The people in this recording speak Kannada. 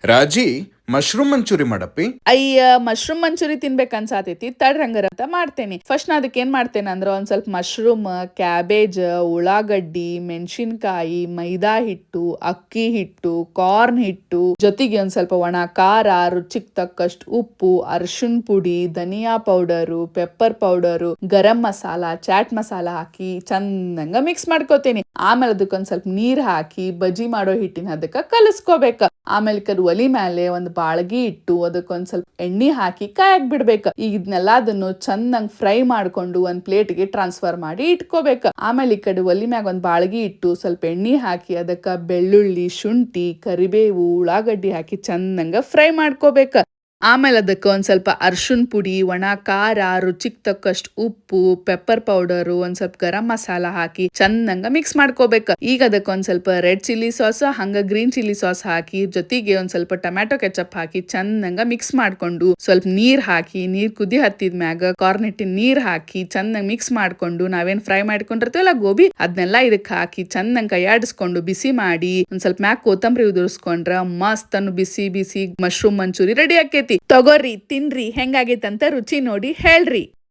ರಾಜಿ ಮಶ್ರೂಮ್ ಮಂಚೂರಿ ಮಾಡಪ್ಪಿ. ಅಯ್ಯ ಮಶ್ರೂಮ್ ಮಂಚೂರಿ ತಿನ್ಬೇಕು ಅನ್ಸಾತೈತಿ, ತಡ್ರಿ ಹಂಗಾರ ಅಂತ ಮಾಡ್ತೇನೆ. ಫಸ್ಟ್ ನಾ ಅದಕ್ಕೆ ಏನ್ ಮಾಡ್ತೇನೆ ಅಂದ್ರೆ ಒಂದ್ ಸ್ವಲ್ಪ ಮಶ್ರೂಮ್, ಕ್ಯಾಬೇಜ್, ಉಳ್ಳಾಗಡ್ಡಿ, ಮೆಣಸಿನ್ಕಾಯಿ, ಮೈದಾ ಹಿಟ್ಟು, ಅಕ್ಕಿ ಹಿಟ್ಟು, ಕಾರ್ನ್ ಹಿಟ್ಟು, ಜೊತೆಗೆ ಒಂದ್ ಸ್ವಲ್ಪ ಒಣ ಖಾರ, ರುಚಿಗೆ ತಕ್ಕಷ್ಟು ಉಪ್ಪು, ಅರಿಶಿನ ಪುಡಿ, ಧನಿಯಾ powder, pepper powder, garam masala, chat masala ಹಾಕಿ ಚಂದಂಗ ಮಿಕ್ಸ್ ಮಾಡ್ಕೋತೇನೆ. ಆಮೇಲೆ ಅದಕ್ಕೊಂದ್ ಸ್ವಲ್ಪ ನೀರ್ ಹಾಕಿ ಬಜ್ಜಿ ಮಾಡೋ ಹಿಟ್ಟಿನ ಅದಕ್ಕ ಕಲಸ್ಕೋಬೇಕ. ಆಮೇಲೆ ಒಲಿ ಮೇಲೆ ಒಂದ್ ಬಾಳ್ಗಿ ಇಟ್ಟು ಅದಕ್ಕೊಂದ್ ಸ್ವಲ್ಪ ಎಣ್ಣೆ ಹಾಕಿ ಕಾಯಕ್ ಬಿಡ್ಬೇಕು. ಈಗ ಇದನ್ನೆಲ್ಲದನ್ನು ಚಂದಂಗ್ ಫ್ರೈ ಮಾಡ್ಕೊಂಡು ಒಂದ್ ಪ್ಲೇಟ್ಗೆ ಟ್ರಾನ್ಸ್ಫರ್ ಮಾಡಿ ಇಟ್ಕೋಬೇಕು. ಆಮೇಲೆ ಈ ಕಡೆ ಒಲಿ ಮ್ಯಾಗ ಒಂದ್ ಬಾಳ್ಗಿ ಇಟ್ಟು ಸ್ವಲ್ಪ ಎಣ್ಣೆ ಹಾಕಿ ಅದಕ್ಕ ಬೆಳ್ಳುಳ್ಳಿ, ಶುಂಠಿ, ಕರಿಬೇವು, ಉಳ್ಳಾಗಡ್ಡಿ ಹಾಕಿ ಚಂದಂಗ ಫ್ರೈ ಮಾಡ್ಕೋಬೇಕು. ಆಮೇಲೆ ಅದಕ್ಕೆ ಒಂದ್ ಸ್ವಲ್ಪ ಅರ್ಶಿನ ಪುಡಿ, ಒಣ ಖಾರ, ರುಚಿಗೆ ತಕ್ಕಷ್ಟು ಉಪ್ಪು, ಪೆಪ್ಪರ್ ಪೌಡರು, ಒಂದ್ ಸ್ವಲ್ಪ ಗರಂ ಮಸಾಲ ಹಾಕಿ ಚಂದಂಗ ಮಿಕ್ಸ್ ಮಾಡ್ಕೋಬೇಕು. ಈಗ ಅದಕ್ಕೆ ಒಂದ್ ಸ್ವಲ್ಪ ರೆಡ್ ಚಿಲ್ಲಿ ಸಾಸ್ ಹಂಗ ಗ್ರೀನ್ ಚಿಲ್ಲಿ ಸಾಸ್ ಹಾಕಿ ಜೊತೆಗೆ ಒಂದ್ ಸ್ವಲ್ಪ ಟೊಮ್ಯಾಟೊ ಕೆಚಪ್ ಹಾಕಿ ಚಂದಂಗ ಮಿಕ್ಸ್ ಮಾಡ್ಕೊಂಡು ಸ್ವಲ್ಪ ನೀರ್ ಹಾಕಿ, ನೀರ್ ಕುದಿ ಹತ್ತಿದ ಮ್ಯಾಗ ಕಾರ್ನ್ ಹಿಟ್ಟಿನ ನೀರ್ ಹಾಕಿ ಚಂದಂಗ ಮಿಕ್ಸ್ ಮಾಡ್ಕೊಂಡು ನಾವೇನ್ ಫ್ರೈ ಮಾಡ್ಕೊಂಡಿರ್ತೀವಲ್ಲ ಗೋಬಿ ಅದನ್ನೆಲ್ಲ ಇದಕ್ಕೆ ಹಾಕಿ ಚಂದಂಗ ಕೈಯಾಡಿಸ್ಕೊಂಡು ಬಿಸಿ ಮಾಡಿ ಒಂದ್ ಸ್ವಲ್ಪ ಮ್ಯಾಗ ಕೊತ್ತಂಬರಿ ಉದುರಿಸ್ಕೊಂಡ್ರ ಮಸ್ತ್ ಅನ್ನು ಬಿಸಿ ಬಿಸಿ ಮಶ್ರೂಮ್ ಮಂಚೂರಿ ರೆಡಿ ಆಕೇತಿ. ತಗೋರಿ, ತಿನ್ರಿ, ಹೆಂಗಾಗೈತಂತ ರುಚಿ ನೋಡಿ ಹೇಳ್ರಿ.